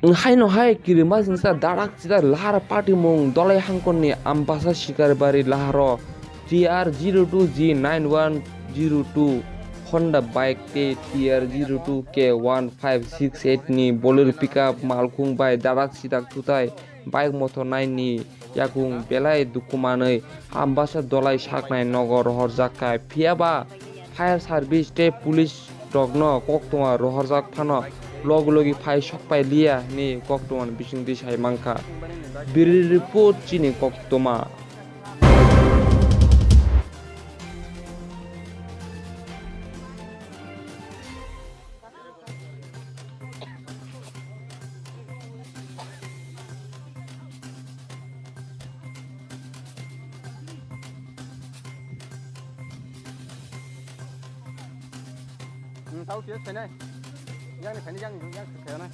Haino hai kirima jinsa darak sida lahar party mung dolai hangkonni ambasa shikarbari laharo TR02G9102 Honda bike te TR02K1568 ni Bolero pickup malkung bai darak sidak tutai bike motor 9 ni yakung belai dukumanai ambasa dolai saknai nogor horjakai phiaba fire service te police rokno koktonga rohorjak phano logi phai sokpai liya ni koktoman bisingdi sai mangka biri report chini koktoma tao phía này, giang này phải giang giang này.